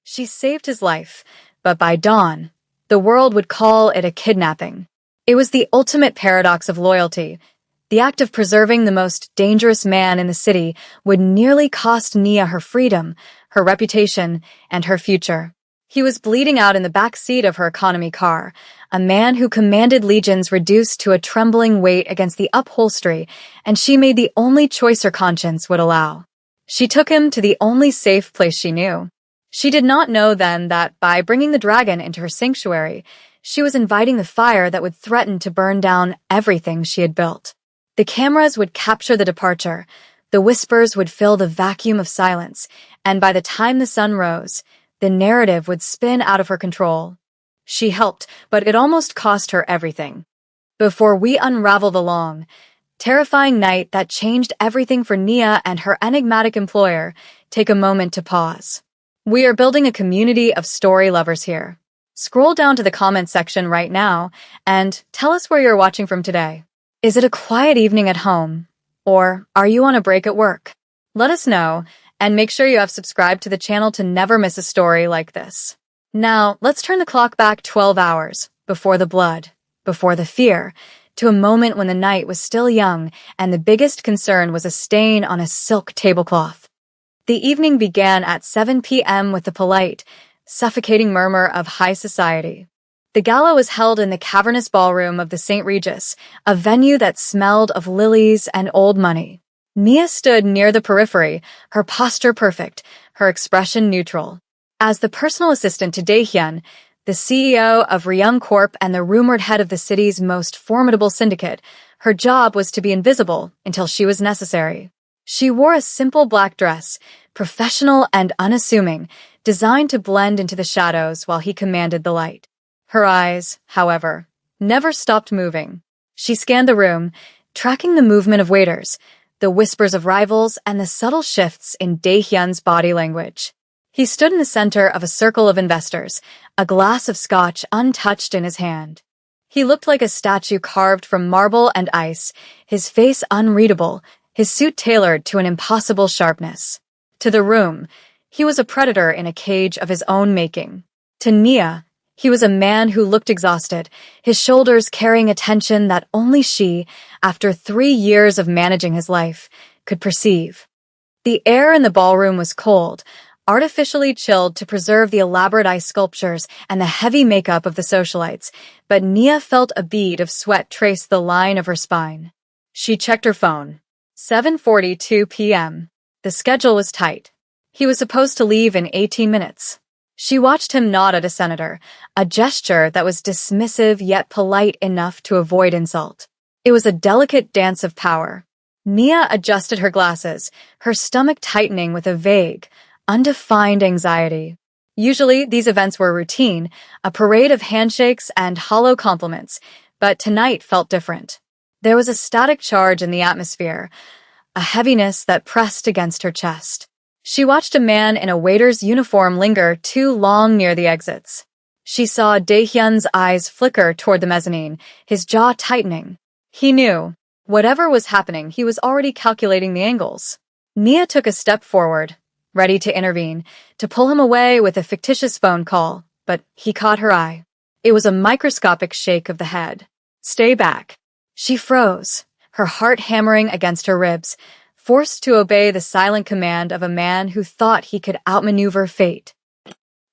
She saved his life, but by dawn, the world would call it a kidnapping. It was the ultimate paradox of loyalty. The act of preserving the most dangerous man in the city would nearly cost Nia her freedom, her reputation, and her future. He was bleeding out in the back seat of her economy car, a man who commanded legions reduced to a trembling weight against the upholstery, and she made the only choice her conscience would allow. She took him to the only safe place she knew. She did not know then that by bringing the dragon into her sanctuary, she was inviting the fire that would threaten to burn down everything she had built. The cameras would capture the departure, the whispers would fill the vacuum of silence, and by the time the sun rose, the narrative would spin out of her control. She helped, but it almost cost her everything. Before we unravel the long, terrifying night that changed everything for Nia and her enigmatic employer, take a moment to pause. We are building a community of story lovers here. Scroll down to the comment section right now and tell us where you're watching from today. Is it a quiet evening at home? Or are you on a break at work? Let us know, and make sure you have subscribed to the channel to never miss a story like this. Now, let's turn the clock back 12 hours, before the blood, before the fear, to a moment when the night was still young and the biggest concern was a stain on a silk tablecloth. The evening began at 7 p.m. with the polite, suffocating murmur of high society. The gala was held in the cavernous ballroom of the St. Regis, a venue that smelled of lilies and old money. Nia stood near the periphery, her posture perfect, her expression neutral. As the personal assistant to Daehyun, the CEO of Ryung Corp and the rumored head of the city's most formidable syndicate, her job was to be invisible until she was necessary. She wore a simple black dress, professional and unassuming, designed to blend into the shadows while he commanded the light. Her eyes, however, never stopped moving. She scanned the room, tracking the movement of waiters, the whispers of rivals, and the subtle shifts in Daehyun's body language. He stood in the center of a circle of investors, a glass of scotch untouched in his hand. He looked like a statue carved from marble and ice, his face unreadable, his suit tailored to an impossible sharpness. To the room, he was a predator in a cage of his own making. To Nia, he was a man who looked exhausted, his shoulders carrying a tension that only she, after 3 years of managing his life, could perceive. The air in the ballroom was cold, artificially chilled to preserve the elaborate ice sculptures and the heavy makeup of the socialites, but Nia felt a bead of sweat trace the line of her spine. She checked her phone. 7:42 p.m. The schedule was tight. He was supposed to leave in 18 minutes. She watched him nod at a senator, a gesture that was dismissive yet polite enough to avoid insult. It was a delicate dance of power. Nia adjusted her glasses, her stomach tightening with a vague, undefined anxiety. Usually, these events were routine, a parade of handshakes and hollow compliments, but tonight felt different. There was a static charge in the atmosphere, a heaviness that pressed against her chest. She watched a man in a waiter's uniform linger too long near the exits. She saw Daehyun's eyes flicker toward the mezzanine, his jaw tightening. He knew. Whatever was happening, he was already calculating the angles. Nia took a step forward, ready to intervene, to pull him away with a fictitious phone call, but he caught her eye. It was a microscopic shake of the head. "Stay back." She froze, her heart hammering against her ribs, forced to obey the silent command of a man who thought he could outmaneuver fate.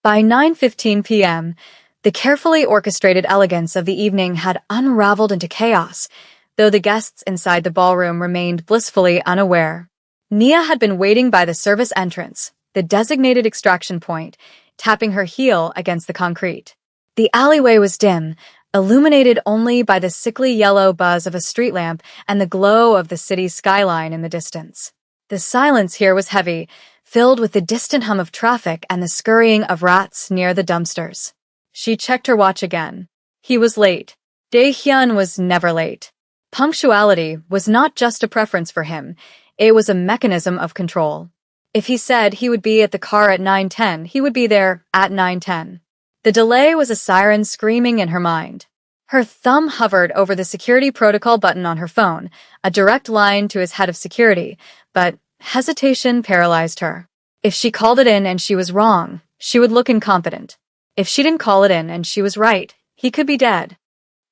By 9:15 p.m., the carefully orchestrated elegance of the evening had unraveled into chaos, though the guests inside the ballroom remained blissfully unaware. Nia had been waiting by the service entrance, the designated extraction point, tapping her heel against the concrete. The alleyway was dim, illuminated only by the sickly yellow buzz of a street lamp and the glow of the city's skyline in the distance. The silence here was heavy, filled with the distant hum of traffic and the scurrying of rats near the dumpsters. She checked her watch again. He was late. Daehyun was never late. Punctuality was not just a preference for him, it was a mechanism of control. If he said he would be at the car at 9:10, he would be there at 9:10. The delay was a siren screaming in her mind. Her thumb hovered over the security protocol button on her phone, a direct line to his head of security, but hesitation paralyzed her. If she called it in and she was wrong, she would look incompetent. If she didn't call it in and she was right, he could be dead.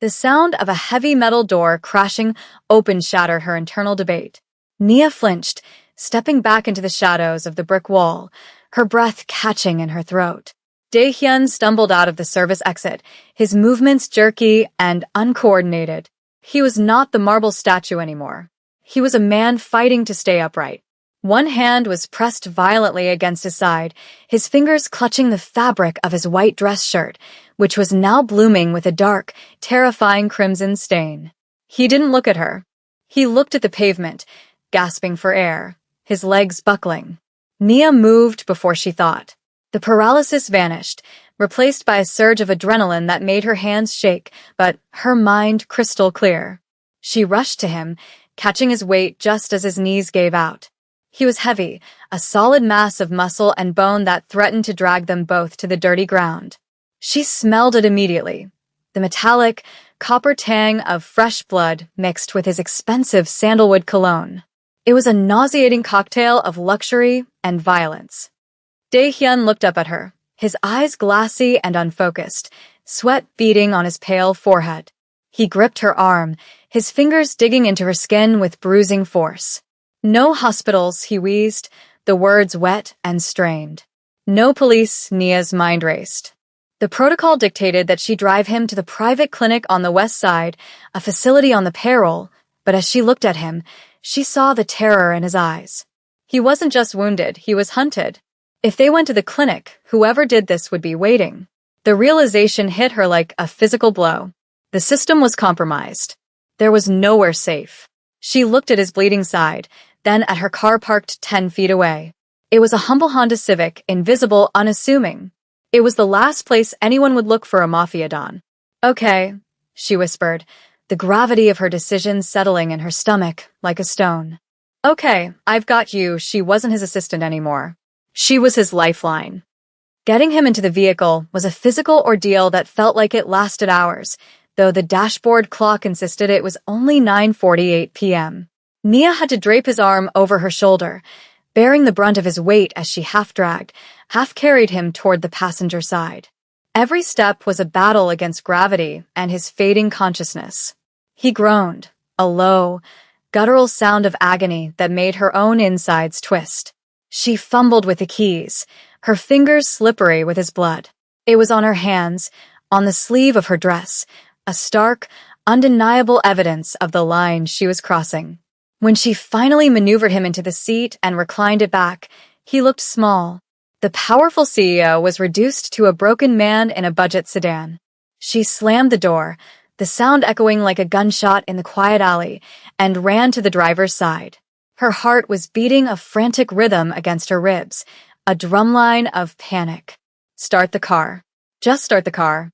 The sound of a heavy metal door crashing open shattered her internal debate. Nia flinched, stepping back into the shadows of the brick wall, her breath catching in her throat. Dae-hyun stumbled out of the service exit, his movements jerky and uncoordinated. He was not the marble statue anymore. He was a man fighting to stay upright. One hand was pressed violently against his side, his fingers clutching the fabric of his white dress shirt, which was now blooming with a dark, terrifying crimson stain. He didn't look at her. He looked at the pavement, gasping for air, his legs buckling. Nia moved before she thought. The paralysis vanished, replaced by a surge of adrenaline that made her hands shake, but her mind crystal clear. She rushed to him, catching his weight just as his knees gave out. He was heavy, a solid mass of muscle and bone that threatened to drag them both to the dirty ground. She smelled it immediately, the metallic, copper tang of fresh blood mixed with his expensive sandalwood cologne. It was a nauseating cocktail of luxury and violence. Dae-hyun looked up at her, his eyes glassy and unfocused, sweat beading on his pale forehead. He gripped her arm, his fingers digging into her skin with bruising force. No hospitals, he wheezed, the words wet and strained. No police, Nia's mind raced. The protocol dictated that she drive him to the private clinic on the west side, a facility on the payroll, but as she looked at him, she saw the terror in his eyes. He wasn't just wounded, he was hunted. If they went to the clinic, whoever did this would be waiting. The realization hit her like a physical blow. The system was compromised. There was nowhere safe. She looked at his bleeding side, then at her car parked 10 feet away. It was a humble Honda Civic, invisible, unassuming. It was the last place anyone would look for a Mafia Don. Okay, she whispered, the gravity of her decision settling in her stomach like a stone. Okay, I've got you. She wasn't his assistant anymore. She was his lifeline. Getting him into the vehicle was a physical ordeal that felt like it lasted hours, though the dashboard clock insisted it was only 9:48 p.m. Nia had to drape his arm over her shoulder, bearing the brunt of his weight as she half-dragged, half-carried him toward the passenger side. Every step was a battle against gravity and his fading consciousness. He groaned, a low, guttural sound of agony that made her own insides twist. She fumbled with the keys, her fingers slippery with his blood. It was on her hands, on the sleeve of her dress, a stark, undeniable evidence of the line she was crossing. When she finally maneuvered him into the seat and reclined it back, he looked small. The powerful CEO was reduced to a broken man in a budget sedan. She slammed the door, the sound echoing like a gunshot in the quiet alley, and ran to the driver's side. Her heart was beating a frantic rhythm against her ribs, a drumline of panic. Start the car. Just start the car.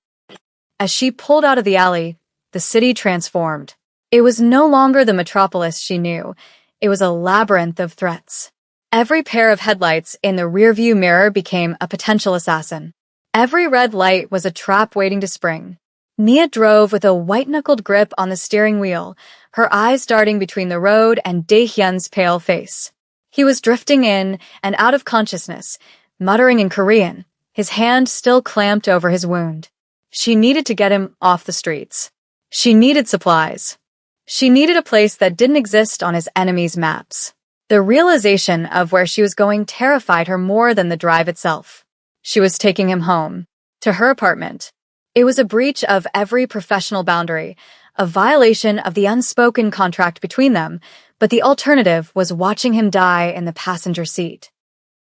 As she pulled out of the alley, the city transformed. It was no longer the metropolis she knew. It was a labyrinth of threats. Every pair of headlights in the rearview mirror became a potential assassin. Every red light was a trap waiting to spring. Nia drove with a white-knuckled grip on the steering wheel, her eyes darting between the road and Dae-hyun's pale face. He was drifting in and out of consciousness, muttering in Korean, his hand still clamped over his wound. She needed to get him off the streets. She needed supplies. She needed a place that didn't exist on his enemy's maps. The realization of where she was going terrified her more than the drive itself. She was taking him home, to her apartment. It was a breach of every professional boundary, a violation of the unspoken contract between them, but the alternative was watching him die in the passenger seat.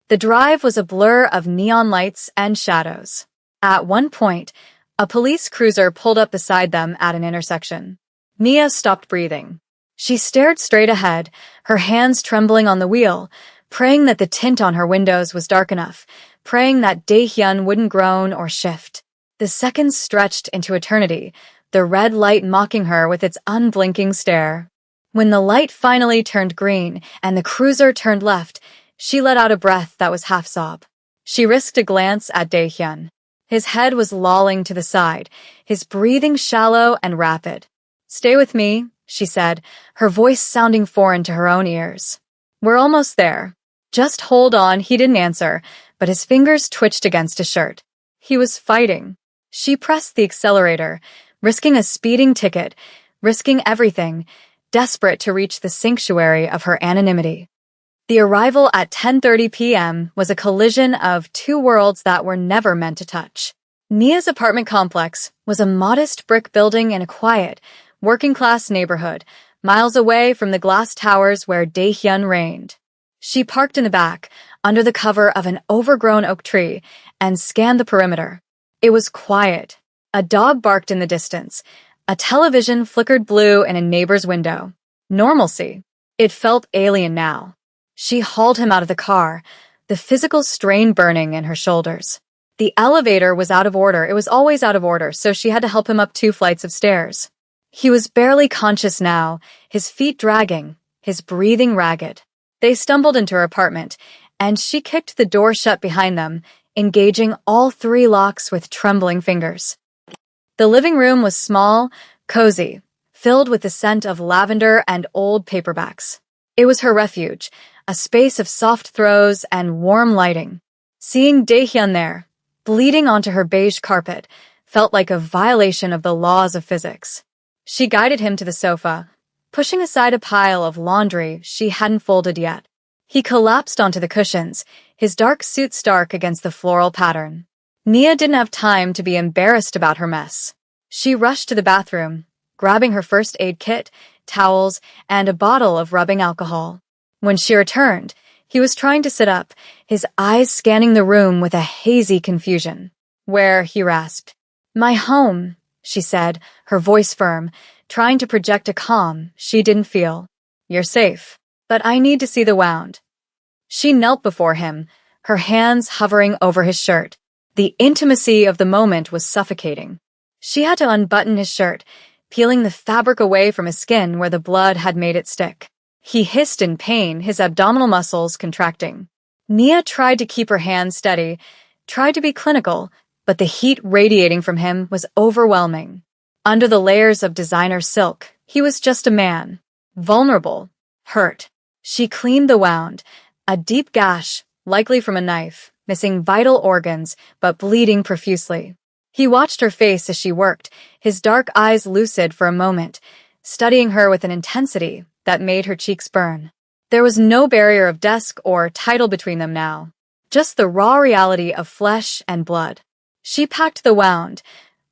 The drive was a blur of neon lights and shadows. At one point, a police cruiser pulled up beside them at an intersection. Nia stopped breathing. She stared straight ahead, her hands trembling on the wheel, praying that the tint on her windows was dark enough, praying that Dae-hyun wouldn't groan or shift. The seconds stretched into eternity, the red light mocking her with its unblinking stare. When the light finally turned green and the cruiser turned left, she let out a breath that was half-sob. She risked a glance at Dae-hyun. His head was lolling to the side, his breathing shallow and rapid. "Stay with me," she said, her voice sounding foreign to her own ears. "We're almost there. Just hold on." He didn't answer, but his fingers twitched against his shirt. He was fighting. She pressed the accelerator, risking a speeding ticket, risking everything, desperate to reach the sanctuary of her anonymity. The arrival at 10:30 p.m. was a collision of two worlds that were never meant to touch. Nia's apartment complex was a modest brick building in a quiet, working-class neighborhood, miles away from the glass towers where Daehyun reigned. She parked in the back, under the cover of an overgrown oak tree, and scanned the perimeter. It was quiet. A dog barked in the distance. A television flickered blue in a neighbor's window. Normalcy. It felt alien now. She hauled him out of the car, the physical strain burning in her shoulders. The elevator was out of order. It was always out of order, so she had to help him up 2 flights of stairs. He was barely conscious now, his feet dragging, his breathing ragged. They stumbled into her apartment, and she kicked the door shut behind them, engaging all 3 locks with trembling fingers. The living room was small, cozy, filled with the scent of lavender and old paperbacks. It was her refuge, a space of soft throws and warm lighting. Seeing Daehyun there, bleeding onto her beige carpet, felt like a violation of the laws of physics. She guided him to the sofa, pushing aside a pile of laundry she hadn't folded yet. He collapsed onto the cushions, his dark suit stark against the floral pattern. Nia didn't have time to be embarrassed about her mess. She rushed to the bathroom, grabbing her first aid kit, towels, and a bottle of rubbing alcohol. When she returned, he was trying to sit up, his eyes scanning the room with a hazy confusion. "Where?" he rasped. "My home," she said, her voice firm, trying to project a calm she didn't feel. "You're safe, but I need to see the wound." She knelt before him, her hands hovering over his shirt. The intimacy of the moment was suffocating. She had to unbutton his shirt, peeling the fabric away from his skin where the blood had made it stick. He hissed in pain, his abdominal muscles contracting. Nia tried to keep her hands steady, tried to be clinical, but the heat radiating from him was overwhelming. Under the layers of designer silk, he was just a man. Vulnerable. Hurt. She cleaned the wound. A deep gash, likely from a knife, missing vital organs, but bleeding profusely. He watched her face as she worked, his dark eyes lucid for a moment, studying her with an intensity that made her cheeks burn. There was no barrier of desk or title between them now, just the raw reality of flesh and blood. She packed the wound,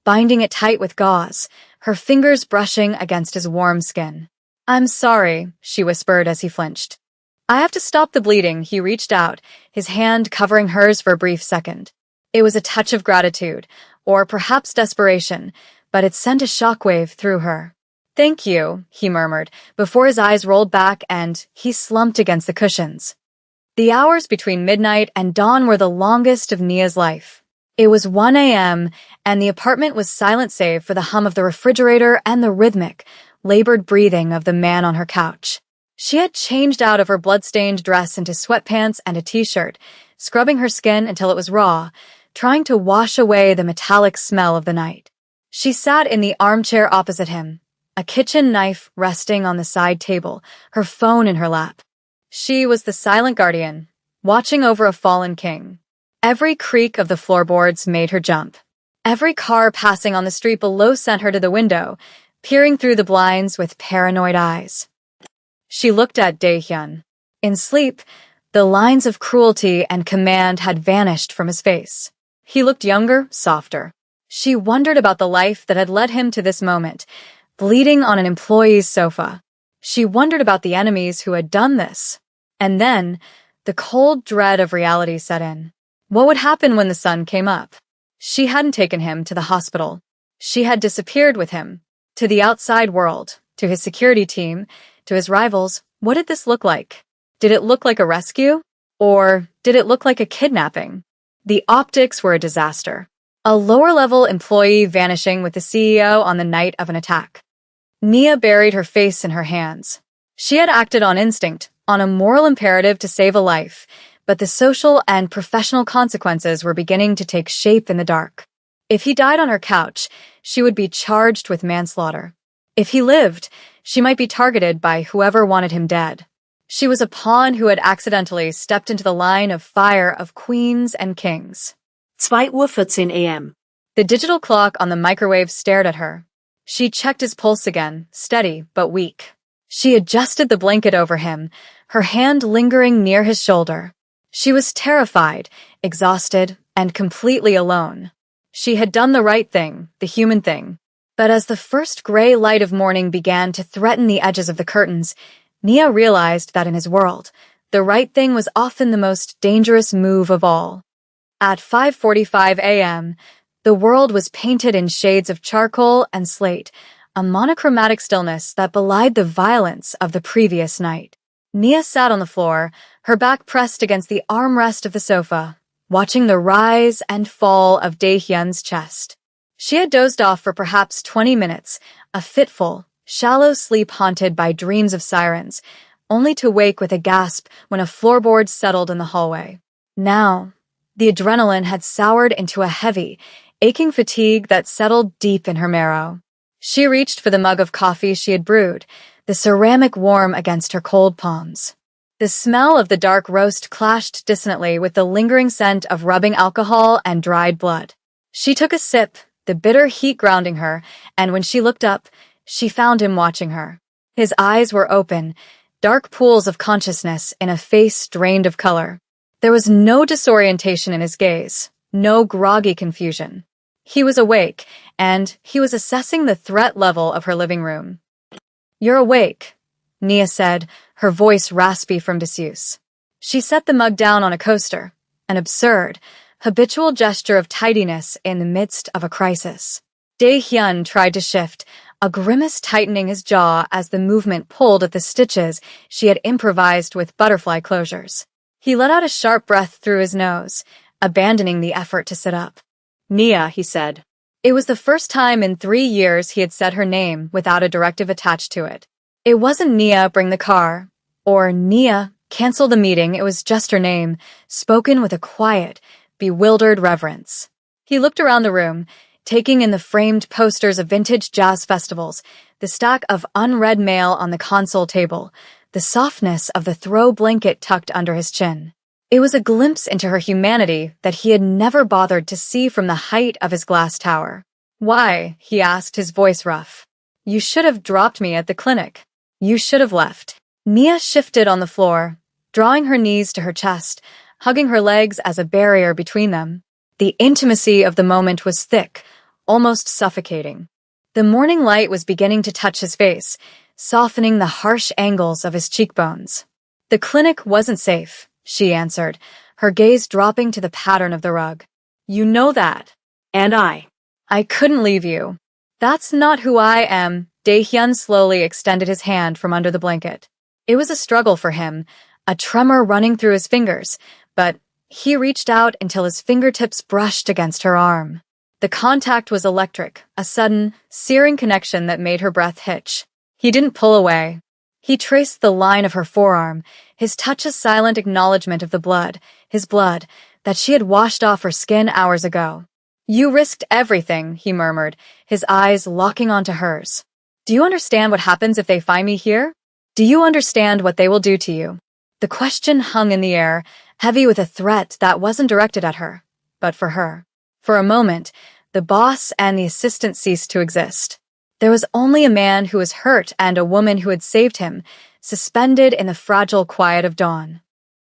binding it tight with gauze, her fingers brushing against his warm skin. "I'm sorry," she whispered as he flinched. "I have to stop the bleeding." He reached out, his hand covering hers for a brief second. It was a touch of gratitude, or perhaps desperation, but it sent a shockwave through her. "Thank you," he murmured, before his eyes rolled back and he slumped against the cushions. The hours between midnight and dawn were the longest of Nia's life. It was 1 a.m., and the apartment was silent save for the hum of the refrigerator and the rhythmic, labored breathing of the man on her couch. She had changed out of her blood-stained dress into sweatpants and a t-shirt, scrubbing her skin until it was raw, trying to wash away the metallic smell of the night. She sat in the armchair opposite him, a kitchen knife resting on the side table, her phone in her lap. She was the silent guardian, watching over a fallen king. Every creak of the floorboards made her jump. Every car passing on the street below sent her to the window, peering through the blinds with paranoid eyes. She looked at Daehyun. In sleep, the lines of cruelty and command had vanished from his face. He looked younger, softer. She wondered about the life that had led him to this moment, bleeding on an employee's sofa. She wondered about the enemies who had done this. And then, the cold dread of reality set in. What would happen when the sun came up? She hadn't taken him to the hospital. She had disappeared with him, to the outside world, to his security team, to his rivals. What did this look like? Did it look like a rescue? Or did it look like a kidnapping? The optics were a disaster. A lower-level employee vanishing with the CEO on the night of an attack. Nia buried her face in her hands. She had acted on instinct, on a moral imperative to save a life, but the social and professional consequences were beginning to take shape in the dark. If he died on her couch, she would be charged with manslaughter. If he lived, she might be targeted by whoever wanted him dead. She was a pawn who had accidentally stepped into the line of fire of queens and kings. 2:14 a.m. The digital clock on the microwave stared at her. She checked his pulse again, steady but weak. She adjusted the blanket over him, her hand lingering near his shoulder. She was terrified, exhausted, and completely alone. She had done the right thing, the human thing. But as the first gray light of morning began to threaten the edges of the curtains, Nia realized that in his world, the right thing was often the most dangerous move of all. At 5:45 a.m., the world was painted in shades of charcoal and slate, a monochromatic stillness that belied the violence of the previous night. Nia sat on the floor, her back pressed against the armrest of the sofa, watching the rise and fall of Dae-hyun's chest. She had dozed off for perhaps 20 minutes, a fitful, shallow sleep haunted by dreams of sirens, only to wake with a gasp when a floorboard settled in the hallway. Now, the adrenaline had soured into a heavy, aching fatigue that settled deep in her marrow. She reached for the mug of coffee she had brewed, the ceramic warm against her cold palms. The smell of the dark roast clashed dissonantly with the lingering scent of rubbing alcohol and dried blood. She took a sip, the bitter heat grounding her, and when she looked up, she found him watching her. His eyes were open, dark pools of consciousness in a face drained of color. There was no disorientation in his gaze, no groggy confusion. He was awake, and he was assessing the threat level of her living room. "You're awake," Nia said, her voice raspy from disuse. She set the mug down on a coaster, an absurd, habitual gesture of tidiness in the midst of a crisis. Dae-hyun tried to shift, a grimace tightening his jaw as the movement pulled at the stitches she had improvised with butterfly closures. He let out a sharp breath through his nose, abandoning the effort to sit up. "Nia," he said. It was the first time in 3 years he had said her name without a directive attached to it. It wasn't "Nia, bring the car," or "Nia, cancel the meeting." It was just her name, spoken with a quiet, bewildered reverence. He looked around the room, taking in the framed posters of vintage jazz festivals, the stack of unread mail on the console table, the softness of the throw blanket tucked under his chin. It was a glimpse into her humanity that he had never bothered to see from the height of his glass tower. "Why?" he asked, his voice rough. "You should have dropped me at the clinic. You should have left." Nia shifted on the floor, drawing her knees to her chest, hugging her legs as a barrier between them. The intimacy of the moment was thick, almost suffocating. The morning light was beginning to touch his face, softening the harsh angles of his cheekbones. "The clinic wasn't safe," she answered, her gaze dropping to the pattern of the rug. "You know that." "And I couldn't leave you." "That's not who I am." Dae-hyun slowly extended his hand from under the blanket. It was a struggle for him, a tremor running through his fingers, but he reached out until his fingertips brushed against her arm. The contact was electric, a sudden, searing connection that made her breath hitch. He didn't pull away. He traced the line of her forearm, his touch a silent acknowledgement of the blood, his blood, that she had washed off her skin hours ago. "You risked everything," he murmured, his eyes locking onto hers. "Do you understand what happens if they find me here? Do you understand what they will do to you?" The question hung in the air, heavy with a threat that wasn't directed at her, but for her. For a moment, the boss and the assistant ceased to exist. There was only a man who was hurt and a woman who had saved him, suspended in the fragile quiet of dawn.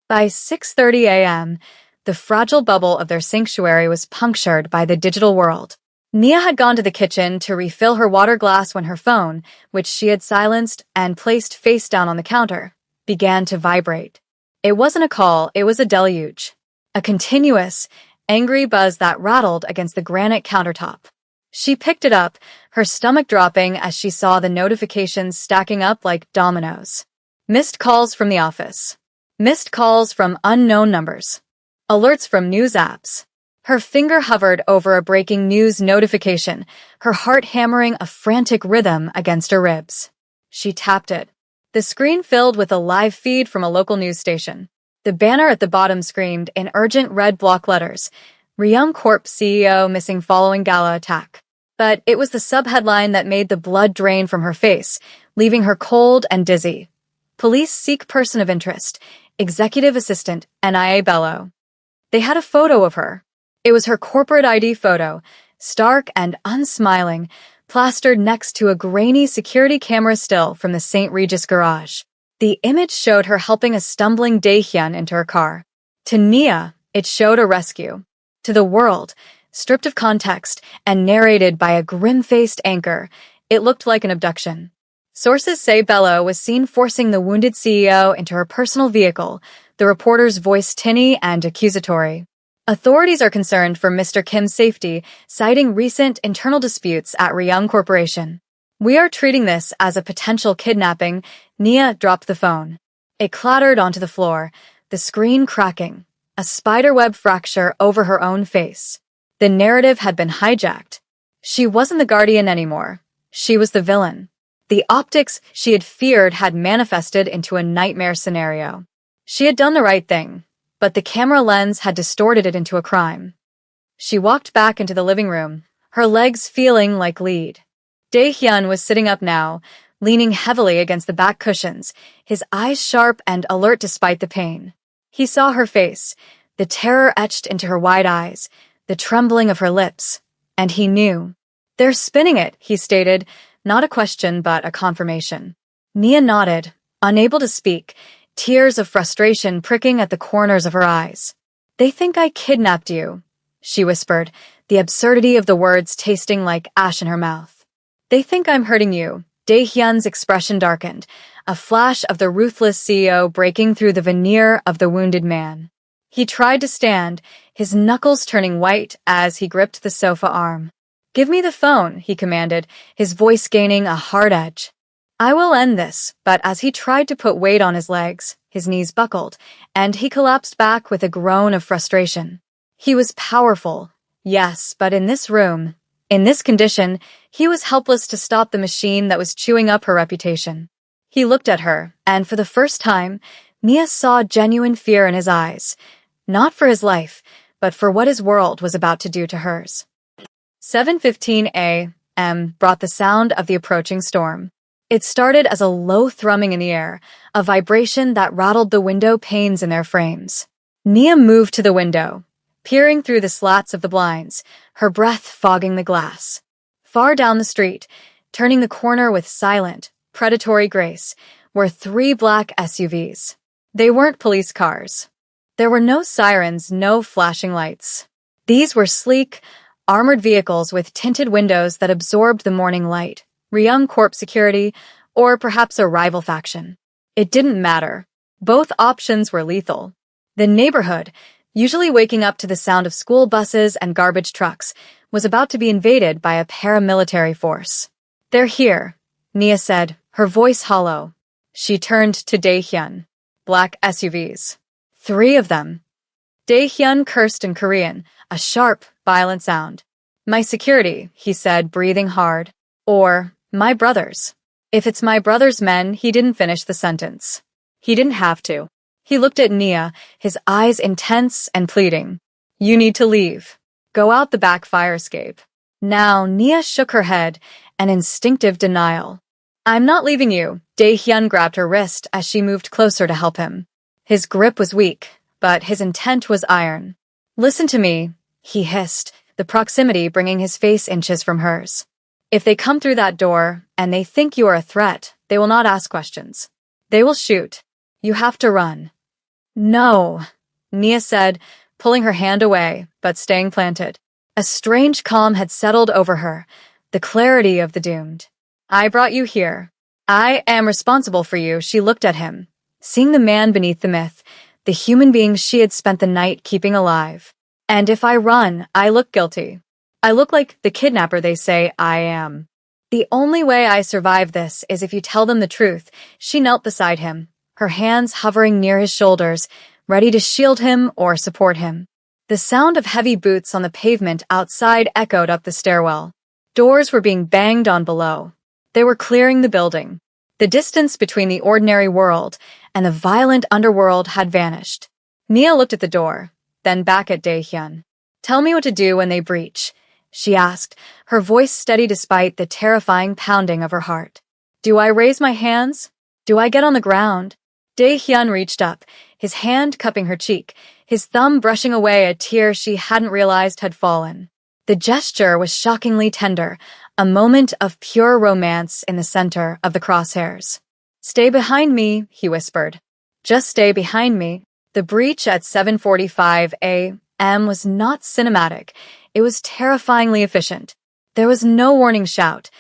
By 6:30 a.m., the fragile bubble of their sanctuary was punctured by the digital world. Nia had gone to the kitchen to refill her water glass when her phone, which she had silenced and placed face down on the counter, began to vibrate. It wasn't a call, it was a deluge. A continuous, angry buzz that rattled against the granite countertop. She picked it up, her stomach dropping as she saw the notifications stacking up like dominoes. Missed calls from the office. Missed calls from unknown numbers. Alerts from news apps. Her finger hovered over a breaking news notification, her heart hammering a frantic rhythm against her ribs. She tapped it. The screen filled with a live feed from a local news station. The banner at the bottom screamed in urgent red block letters, "Ryung Corp CEO missing following gala attack." But it was the subheadline that made the blood drain from her face, leaving her cold and dizzy. Police seek person of interest, executive assistant, NIA Bello. They had a photo of her. It was her corporate ID photo, stark and unsmiling, plastered next to a grainy security camera still from the St. Regis garage. The image showed her helping a stumbling Dae-hyun into her car. To Nia, it showed a rescue. To the world, stripped of context and narrated by a grim-faced anchor, it looked like an abduction. Sources say Bello was seen forcing the wounded CEO into her personal vehicle, the reporter's voice tinny and accusatory. Authorities are concerned for Mr. Kim's safety, citing recent internal disputes at Ryung Corporation. We are treating this as a potential kidnapping. Nia dropped the phone. It clattered onto the floor, the screen cracking, a spiderweb fracture over her own face. The narrative had been hijacked. She wasn't the guardian anymore. She was the villain. The optics she had feared had manifested into a nightmare scenario. She had done the right thing, but the camera lens had distorted it into a crime. She walked back into the living room, her legs feeling like lead. Dae-hyun was sitting up now, leaning heavily against the back cushions, his eyes sharp and alert despite the pain. He saw her face, the terror etched into her wide eyes, the trembling of her lips, and he knew. "They're spinning it," he stated, not a question but a confirmation. Nia nodded, unable to speak, tears of frustration pricking at the corners of her eyes. "They think I kidnapped you," she whispered, the absurdity of the words tasting like ash in her mouth. "They think I'm hurting you." Dae-hyun's expression darkened, a flash of the ruthless CEO breaking through the veneer of the wounded man. He tried to stand, his knuckles turning white as he gripped the sofa arm. "Give me the phone," he commanded, his voice gaining a hard edge. "I will end this," but as he tried to put weight on his legs, his knees buckled, and he collapsed back with a groan of frustration. He was powerful, yes, but in this room, in this condition, he was helpless to stop the machine that was chewing up her reputation. He looked at her, and for the first time, Nia saw genuine fear in his eyes, not for his life, but for what his world was about to do to hers. 7:15 a.m. brought the sound of the approaching storm. It started as a low thrumming in the air, a vibration that rattled the window panes in their frames. Nia moved to the window, peering through the slats of the blinds, her breath fogging the glass. Far down the street, turning the corner with silent, predatory grace, were 3 black SUVs. They weren't police cars. There were no sirens, no flashing lights. These were sleek, armored vehicles with tinted windows that absorbed the morning light, Ryung Corp security, or perhaps a rival faction. It didn't matter. Both options were lethal. The neighborhood, usually waking up to the sound of school buses and garbage trucks, was about to be invaded by a paramilitary force. "They're here," Nia said, her voice hollow. She turned to Dae-hyun. "Black SUVs. 3 of them." Dae-hyun cursed in Korean, a sharp, violent sound. "My security," he said, breathing hard. Or, "my brothers." If it's my brother's men, he didn't finish the sentence. He didn't have to. He looked at Nia, his eyes intense and pleading. "You need to leave. Go out the back fire escape." Now, Nia shook her head, an instinctive denial. "I'm not leaving you." Dae-hyun grabbed her wrist as she moved closer to help him. His grip was weak, but his intent was iron. "Listen to me," he hissed, the proximity bringing his face inches from hers. "If they come through that door, and they think you are a threat, they will not ask questions. They will shoot. You have to run." "No," Nia said, pulling her hand away, but staying planted. A strange calm had settled over her, the clarity of the doomed. "I brought you here. I am responsible for you." She looked at him, seeing the man beneath the myth, the human being she had spent the night keeping alive. "And if I run, I look guilty. I look like the kidnapper they say I am. The only way I survive this is if you tell them the truth." She knelt beside him, her hands hovering near his shoulders, ready to shield him or support him. The sound of heavy boots on the pavement outside echoed up the stairwell. Doors were being banged on below. They were clearing the building. The distance between the ordinary world and the violent underworld had vanished. Nia looked at the door, then back at Dae-hyun. "Tell me what to do when they breach," she asked, her voice steady despite the terrifying pounding of her heart. "Do I raise my hands?" Do I get on the ground? Dae-hyun reached up, his hand cupping her cheek, his thumb brushing away a tear she hadn't realized had fallen. The gesture was shockingly tender, a moment of pure romance in the center of the crosshairs. Stay behind me, he whispered. Just stay behind me. The breach at 7:45 a.m. was not cinematic. It was terrifyingly efficient. There was no warning shout,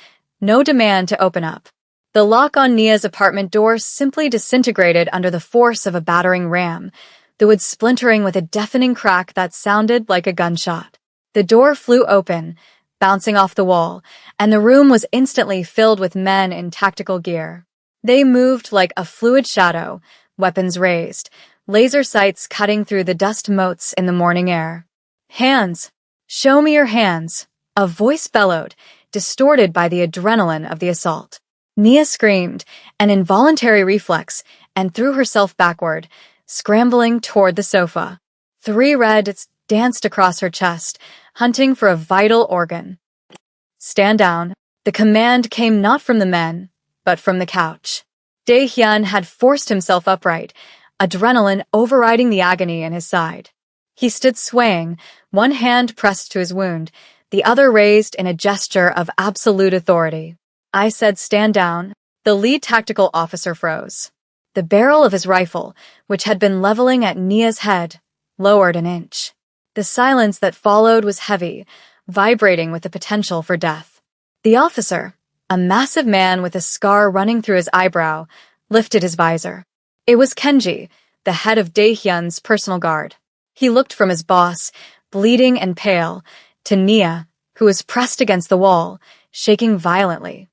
no demand to open up. The lock on Nia's apartment door simply disintegrated under the force of a battering ram, the wood splintering with a deafening crack that sounded like a gunshot. The door flew open, bouncing off the wall, and the room was instantly filled with men in tactical gear. They moved like a fluid shadow, weapons raised, laser sights cutting through the dust motes in the morning air. Hands! Show me your hands! A voice bellowed, distorted by the adrenaline of the assault. Nia screamed, an involuntary reflex, and threw herself backward, scrambling toward the sofa. 3 reds danced across her chest, hunting for a vital organ. Stand down. The command came not from the men, but from the couch. Dae-hyun had forced himself upright, adrenaline overriding the agony in his side. He stood swaying, one hand pressed to his wound, the other raised in a gesture of absolute authority. I said stand down. The lead tactical officer froze. The barrel of his rifle, which had been leveling at Nia's head, lowered an inch. The silence that followed was heavy, vibrating with the potential for death. The officer, a massive man with a scar running through his eyebrow, lifted his visor. It was Kenji, the head of Dae-hyun's personal guard. He looked from his boss, bleeding and pale, to Nia, who was pressed against the wall, shaking violently.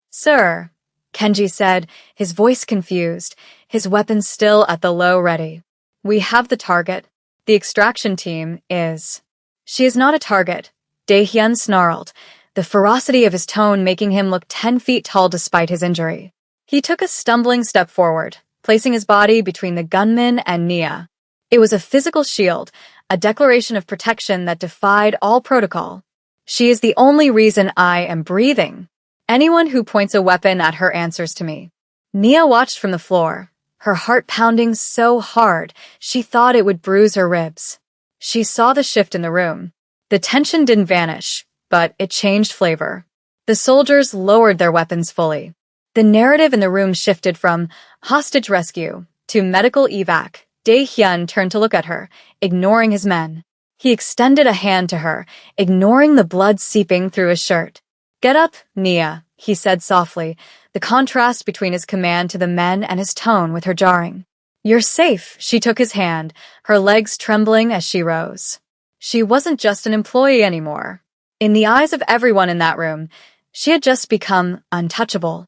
Sir, Kenji said, his voice confused, his weapon still at the low ready. We have the target. The extraction team is. She is not a target, Dae-hyun snarled, the ferocity of his tone making him look 10 feet tall despite his injury. He took a stumbling step forward, placing his body between the gunman and Nia. It was a physical shield, a declaration of protection that defied all protocol. She is the only reason I am breathing. Anyone who points a weapon at her answers to me. Nia watched from the floor, her heart pounding so hard she thought it would bruise her ribs. She saw the shift in the room. The tension didn't vanish, but it changed flavor. The soldiers lowered their weapons fully. The narrative in the room shifted from hostage rescue to medical evac. Dae-hyun turned to look at her, ignoring his men. He extended a hand to her, ignoring the blood seeping through his shirt. Get up, Nia, he said softly, the contrast between his command to the men and his tone with her jarring. You're safe, she took his hand, her legs trembling as she rose. She wasn't just an employee anymore. In the eyes of everyone in that room, she had just become untouchable.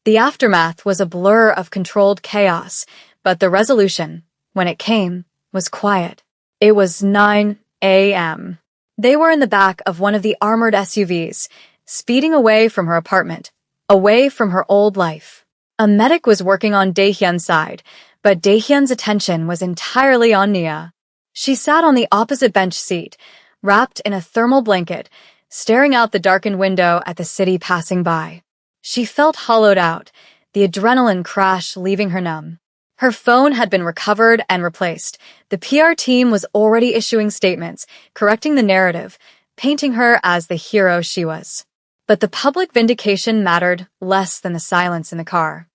The aftermath was a blur of controlled chaos, but the resolution, when it came, was quiet. It was 9 a.m. They were in the back of one of the armored SUVs, speeding away from her apartment, away from her old life. A medic was working on Dae-hyun's side, but Dae-hyun's attention was entirely on Nia. She sat on the opposite bench seat, wrapped in a thermal blanket, staring out the darkened window at the city passing by. She felt hollowed out, the adrenaline crash leaving her numb. Her phone had been recovered and replaced. The PR team was already issuing statements, correcting the narrative, painting her as the hero she was. But the public vindication mattered less than the silence in the car.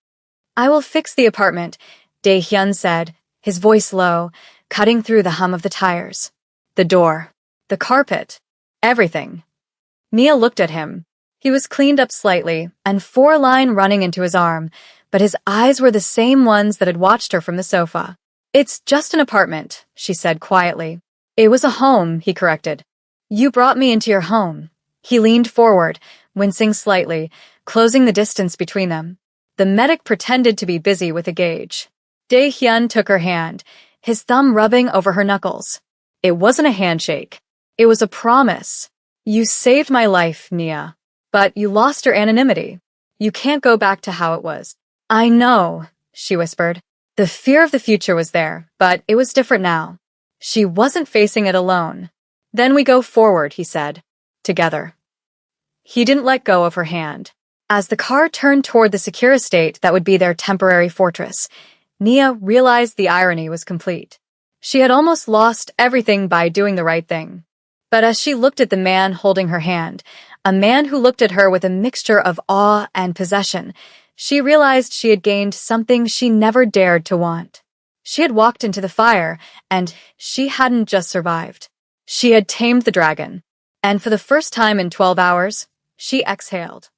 I will fix the apartment, Dae-hyun said, his voice low, cutting through the hum of the tires. The door, the carpet, everything. Nia looked at him. He was cleaned up slightly, and 4-line running into his arm, but his eyes were the same ones that had watched her from the sofa. It's just an apartment, she said quietly. It was a home, he corrected. You brought me into your home. He leaned forward, wincing slightly, closing the distance between them. The medic pretended to be busy with a gauge. Dae-hyun took her hand, his thumb rubbing over her knuckles. It wasn't a handshake. It was a promise. You saved my life, Nia. But you lost your anonymity. You can't go back to how it was. I know, she whispered. The fear of the future was there, but it was different now. She wasn't facing it alone. Then we go forward, he said. Together. He didn't let go of her hand. As the car turned toward the secure estate that would be their temporary fortress, Nia realized the irony was complete. She had almost lost everything by doing the right thing. But as she looked at the man holding her hand, a man who looked at her with a mixture of awe and possession, she realized she had gained something she never dared to want. She had walked into the fire, and she hadn't just survived. She had tamed the dragon. And for the first time in 12 hours, she exhaled.